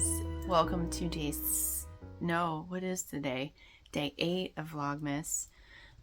guys, welcome to what is today? Day 8 of Vlogmas.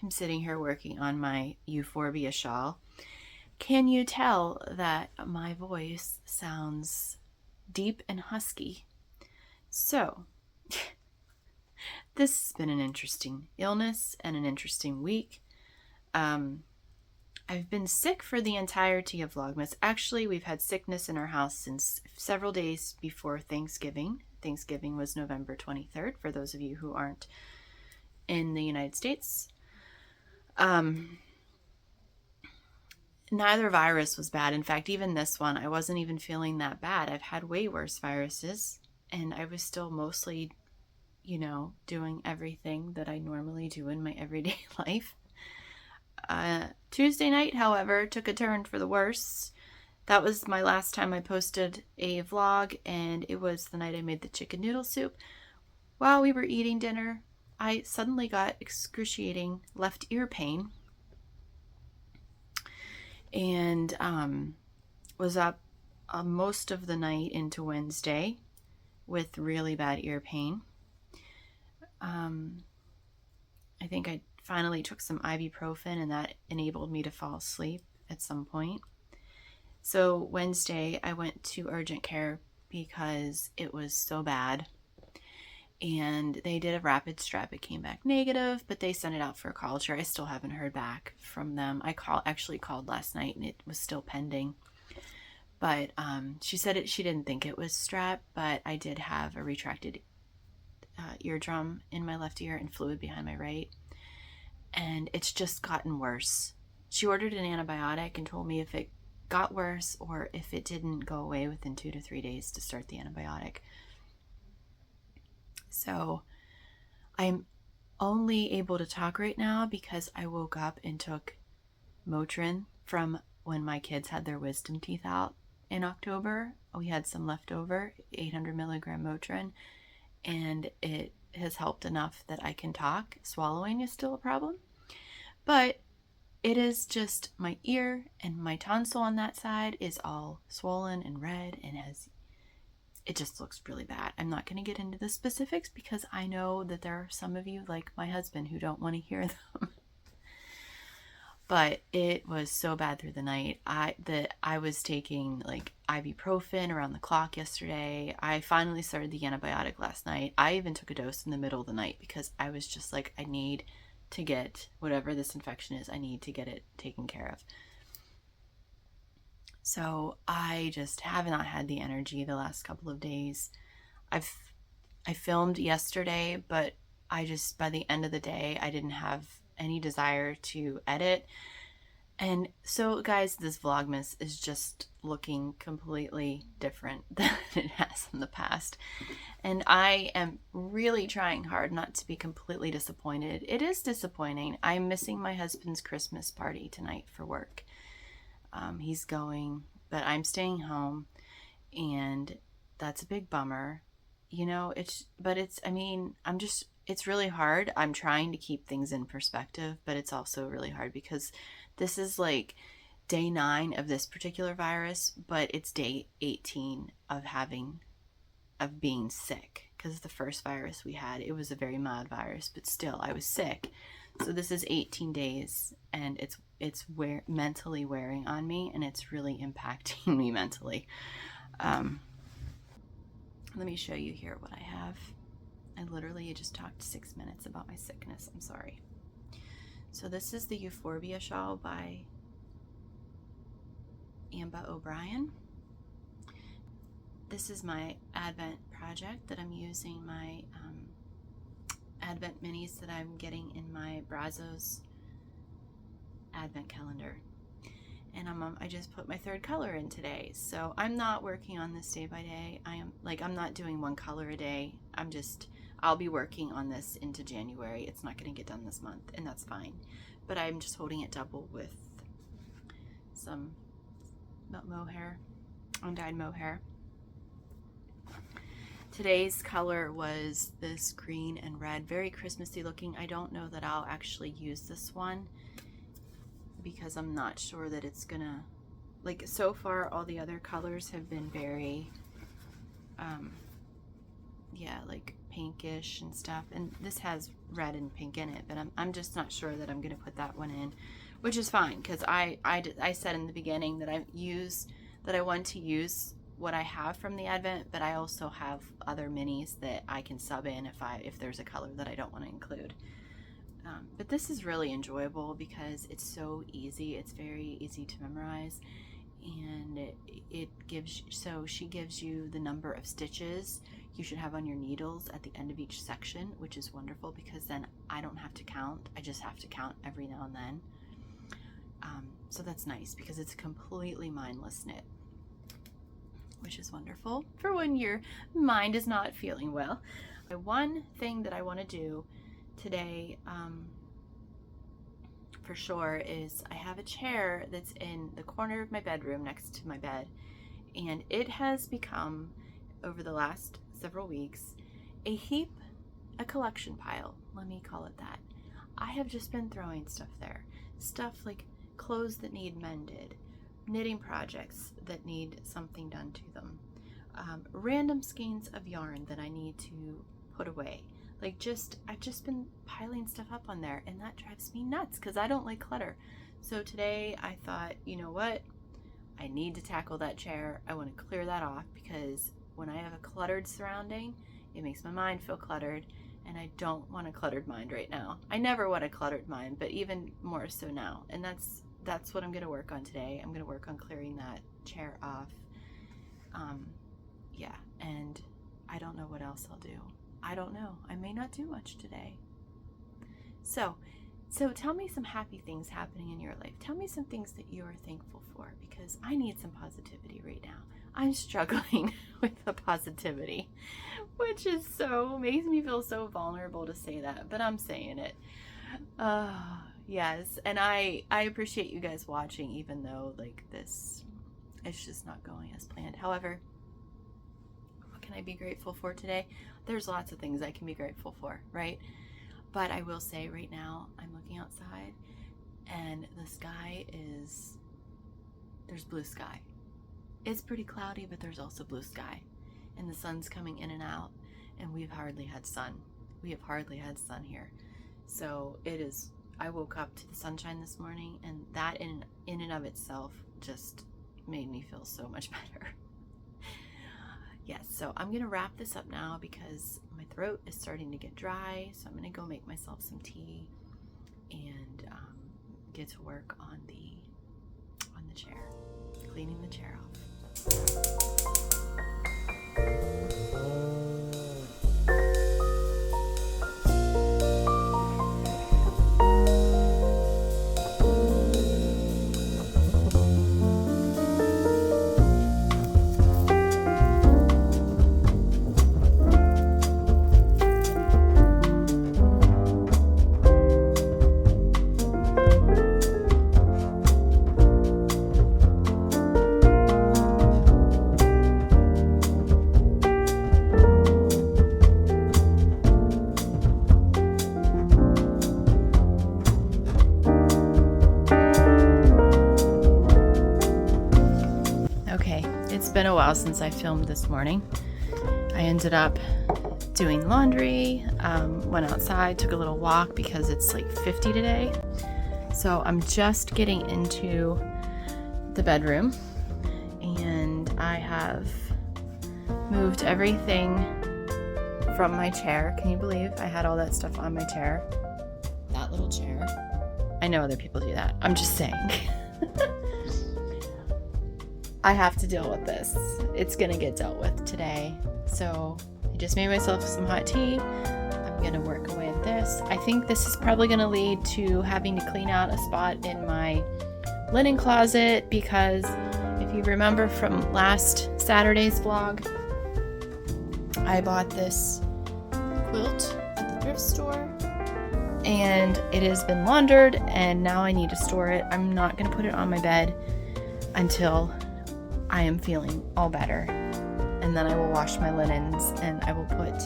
I'm sitting here working on my euphorbia shawl. Can you tell that my voice sounds deep and husky? So, this has been an interesting illness and an interesting week. I've been sick for the entirety of Vlogmas. Actually, we've had sickness in our house since several days before Thanksgiving. Thanksgiving was November 23rd, for those of you who aren't in the United States. Neither virus was bad. In fact, even this one, I wasn't even feeling that bad. I've had way worse viruses, and I was still mostly, doing everything that I normally do in my everyday life. Tuesday night, however, took a turn for the worse. That was my last time I posted a vlog, and it was the night I made the chicken noodle soup. While we were eating dinner, I suddenly got excruciating left ear pain, and was up most of the night into Wednesday with really bad ear pain. I think I finally took some ibuprofen, and that enabled me to fall asleep at some point. So Wednesday I went to urgent care because it was so bad, and they did a rapid strep. It came back negative, but they sent it out for a culture. I still haven't heard back from them. I actually called last night, and it was still pending. But she said she didn't think it was strep, but I did have a retracted eardrum in my left ear and fluid behind my right, and it's just gotten worse. She ordered an antibiotic and told me if it got worse or if it didn't go away within 2 to 3 days to start the antibiotic. So I'm only able to talk right now because I woke up and took Motrin from when my kids had their wisdom teeth out in October. We had some leftover 800 milligram Motrin, and it has helped enough that I can talk. Swallowing is still a problem, but it is just my ear, and my tonsil on that side is all swollen and red, and it just looks really bad. I'm not going to get into the specifics because I know that there are some of you, like my husband, who don't want to hear them. But it was so bad through the night that I was taking like ibuprofen around the clock yesterday. I finally started the antibiotic last night. I even took a dose in the middle of the night because I was just like, I need to get whatever this infection is, I need to get it taken care of. So I just have not had the energy the last couple of days. I filmed yesterday, but by the end of the day, I didn't have any desire to edit. And so guys, this Vlogmas is just looking completely different than it has in the past. And I am really trying hard not to be completely disappointed. It is disappointing. I'm missing my husband's Christmas party tonight for work. He's going, but I'm staying home, and that's a big bummer. It's really hard. I'm trying to keep things in perspective, but it's also really hard because this is like day 9 of this particular virus, but it's day 18 of being sick, because the first virus we had, it was a very mild virus, but still I was sick. So this is 18 days, and it's mentally wearing on me, and it's really impacting me mentally. Let me show you here what I have. I literally just talked 6 minutes about my sickness. I'm sorry. So this is the Euphorbia shawl by Amba O'Brien. This is my Advent project that I'm using, my Advent minis that I'm getting in my Brazos Advent calendar. And I just put my 3rd color in today. So I'm not working on this day by day. I'm not doing 1 color a day. I'll be working on this into January. It's not going to get done this month, and that's fine. But I'm just holding it double with some mohair, undyed mohair. Today's color was this green and red, very Christmassy looking. I don't know that I'll actually use this one because I'm not sure that it's gonna, so far all the other colors have been very yeah, like pinkish and stuff. And this has red and pink in it, but I'm just not sure that I'm going to put that one in, which is fine, because I said in the beginning that I want to use what I have from the Advent, but I also have other minis that I can sub in if there's a color that I don't want to include. But this is really enjoyable because it's so easy. It's very easy to memorize, and she gives you the number of stitches you should have on your needles at the end of each section, which is wonderful because then I don't have to count. I just have to count every now and then. So that's nice because it's a completely mindless knit, which is wonderful for when your mind is not feeling well. One thing that I want to do today, for sure, is I have a chair that's in the corner of my bedroom next to my bed, and it has become, over the last several weeks, a collection pile, let me call it that. I have just been throwing stuff there. Stuff like clothes that need mended, knitting projects that need something done to them, random skeins of yarn that I need to put away. I've just been piling stuff up on there, and that drives me nuts because I don't like clutter. So today I thought, you know what? I need to tackle that chair. I want to clear that off because when I have a cluttered surrounding, it makes my mind feel cluttered, and I don't want a cluttered mind right now. I never want a cluttered mind, but even more so now. And that's what I'm going to work on today. I'm going to work on clearing that chair off. Yeah, and I don't know what else I'll do. I don't know. I may not do much today. So tell me some happy things happening in your life. Tell me some things that you are thankful for, because I need some positivity right now. I'm struggling with the positivity, which makes me feel so vulnerable to say that, but I'm saying it. Yes, and I appreciate you guys watching, even though it's just not going as planned. However, what can I be grateful for today? There's lots of things I can be grateful for, right? But I will say right now, I'm looking outside and the sky there's blue sky. It's pretty cloudy, but there's also blue sky, and the sun's coming in and out, and we've hardly had sun. We have hardly had sun here. So I woke up to the sunshine this morning, and that in and of itself just made me feel so much better. Yes, so I'm going to wrap this up now because my throat is starting to get dry, so I'm going to go make myself some tea and get to work on the chair, cleaning the chair off. It's been a while since I filmed this morning. I ended up doing laundry, went outside, took a little walk because it's like 50 today. So I'm just getting into the bedroom, and I have moved everything from my chair. Can you believe I had all that stuff on my chair? That little chair. I know other people do that. I'm just saying. I have to deal with this. It's gonna get dealt with today. So I just made myself some hot tea. I'm gonna work away at this. I think this is probably gonna lead to having to clean out a spot in my linen closet, because if you remember from last Saturday's vlog, I bought this quilt at the thrift store, and it has been laundered, and now I need to store it. I'm not gonna put it on my bed until I am feeling all better, and then I will wash my linens and I will put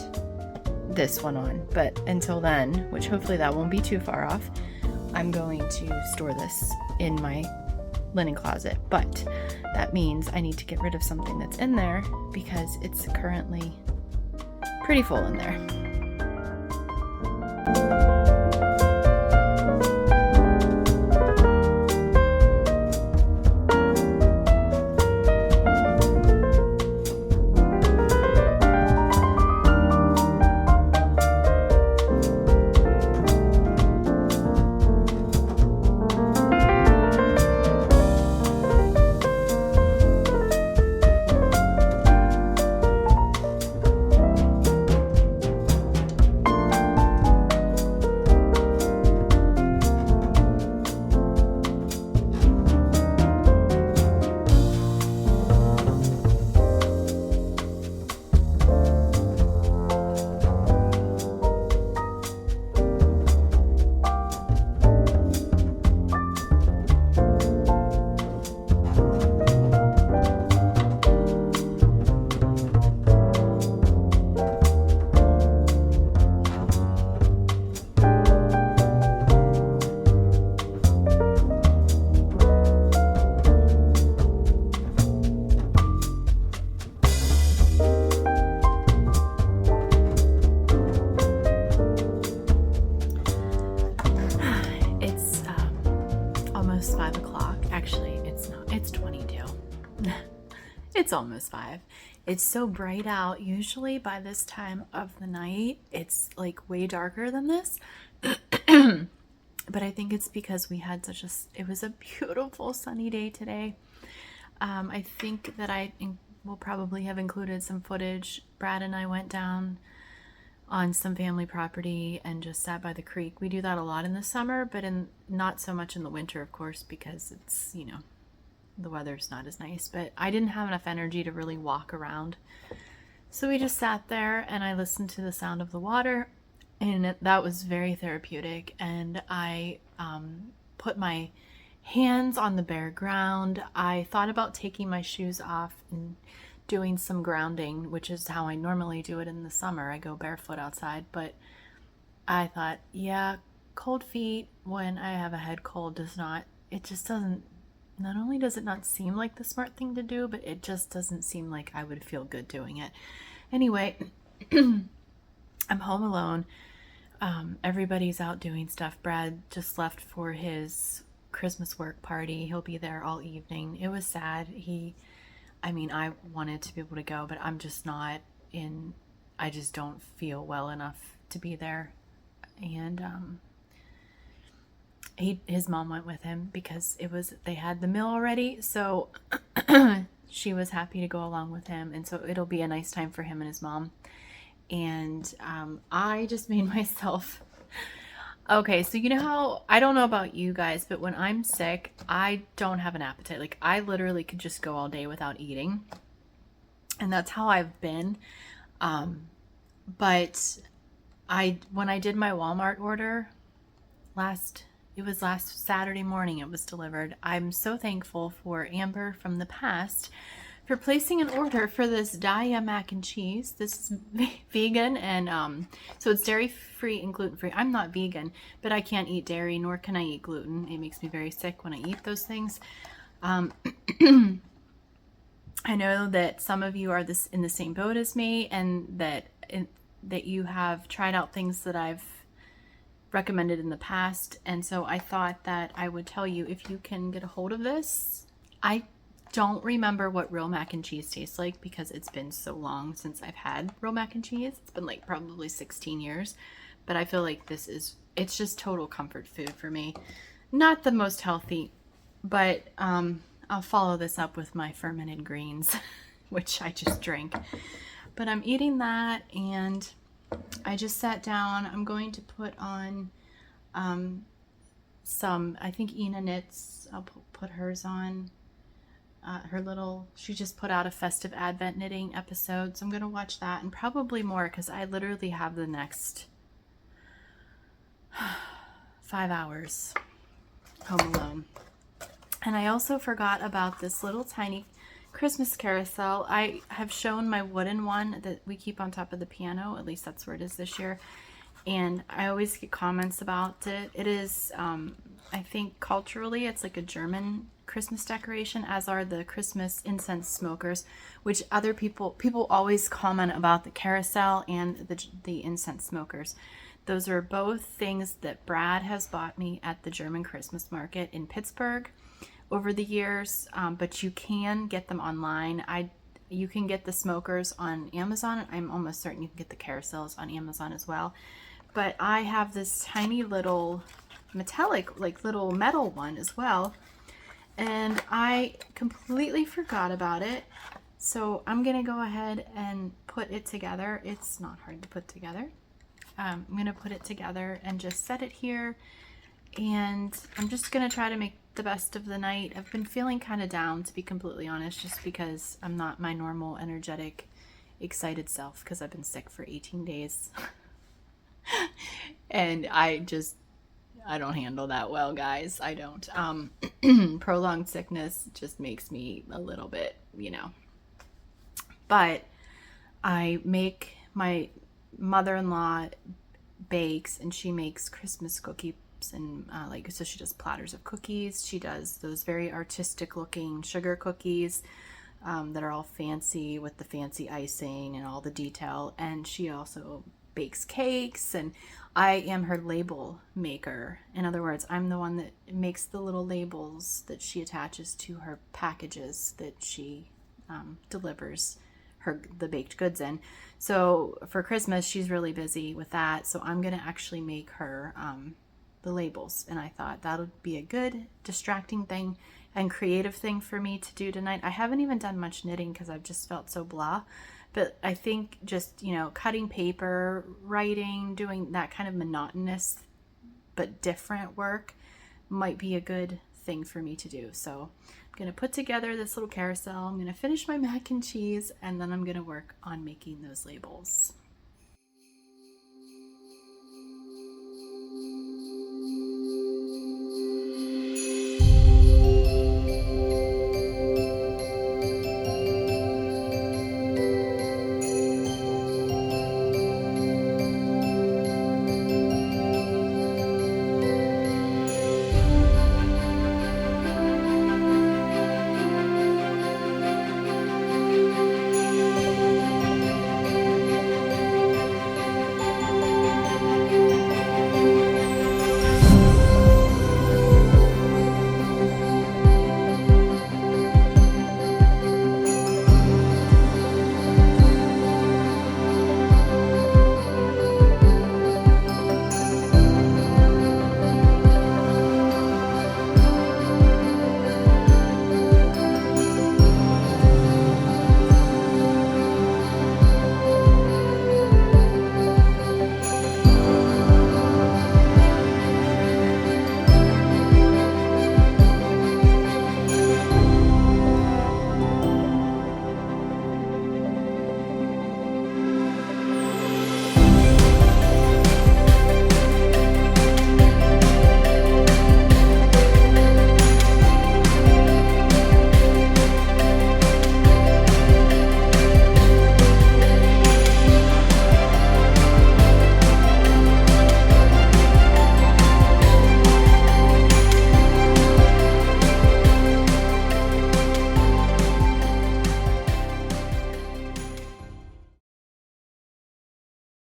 this one on. But until then, which hopefully that won't be too far off, I'm going to store this in my linen closet. But that means I need to get rid of something that's in there because it's currently pretty full in there. Almost 5 o'clock. Actually, it's not. It's 22. It's almost 5. It's so bright out. Usually by this time of the night, it's like way darker than this. But I think it's because we had it was a beautiful sunny day today. I think that I will probably have included some footage. Brad and I went down on some family property and just sat by the creek. We do that a lot in the summer, but not so much in the winter, of course, because it's, the weather's not as nice. But I didn't have enough energy to really walk around. So we just sat there and I listened to the sound of the water, and that was very therapeutic. And I put my hands on the bare ground. I thought about taking my shoes off and doing some grounding, which is how I normally do it in the summer. I go barefoot outside, but I thought, yeah, cold feet when I have a head cold not only does it not seem like the smart thing to do, but it just doesn't seem like I would feel good doing it. Anyway, I'm home alone. Everybody's out doing stuff. Brad just left for his Christmas work party. He'll be there all evening. It was sad. I wanted to be able to go, but I'm just not I just don't feel well enough to be there. And his mom went with him because they had the meal already, so she was happy to go along with him, and so it'll be a nice time for him and his mom. And I just made myself okay, so how, I don't know about you guys, but when I'm sick, I don't have an appetite. Like, I literally could just go all day without eating. And that's how I've been. But when I did my Walmart order last Saturday morning, it was delivered. I'm so thankful for Amber from the past for placing an order for this Daya mac and cheese. This is vegan, and so it's dairy-free and gluten-free. I'm not vegan, but I can't eat dairy, nor can I eat gluten. It makes me very sick when I eat those things. I know that some of you are in the same boat as me, and that you have tried out things that I've recommended in the past, and so I thought that I would tell you if you can get a hold of this. I don't remember what real mac and cheese tastes like because it's been so long since I've had real mac and cheese. It's been like probably 16 years, but I feel like it's just total comfort food for me. Not the most healthy, but I'll follow this up with my fermented greens, which I just drank. But I'm eating that, and I just sat down. I'm going to put on some, I think Ina knits. I'll put hers on. She just put out a festive Advent knitting episode, so I'm going to watch that and probably more because I literally have the next 5 hours home alone. And I also forgot about this little tiny Christmas carousel. I have shown my wooden one that we keep on top of the piano, at least that's where it is this year, and I always get comments about it. It is, I think culturally it's like a German Christmas decoration, as are the Christmas incense smokers, which other people always comment about the carousel and the incense smokers. Those are both things that Brad has bought me at the German Christmas market in Pittsburgh over the years, but you can get them online. You can get the smokers on Amazon. I'm almost certain you can get the carousels on Amazon as well. But I have this tiny little metallic, like little metal one as well, and I completely forgot about it. So I'm gonna go ahead and put it together. It's not hard to put together. I'm gonna put it together and just set it here, and I'm just gonna try to make the best of the night. I've been feeling kind of down, to be completely honest, just because I'm not my normal energetic, excited self, because I've been sick for 18 days. And I don't handle that well, guys. I don't. Prolonged sickness just makes me a little bit, But I make, my mother-in-law bakes, and she makes Christmas cookies, and so she does platters of cookies. She does those very artistic looking sugar cookies that are all fancy with the fancy icing and all the detail. And she also bakes cakes, and I am her label maker. In other words, I'm the one that makes the little labels that she attaches to her packages that she delivers the baked goods in. So for Christmas, she's really busy with that. So I'm going to actually make her the labels. And I thought that would be a good distracting thing and creative thing for me to do tonight. I haven't even done much knitting because I've just felt so blah. But I think just, cutting paper, writing, doing that kind of monotonous but different work might be a good thing for me to do. So I'm going to put together this little carousel. I'm going to finish my mac and cheese, and then I'm going to work on making those labels.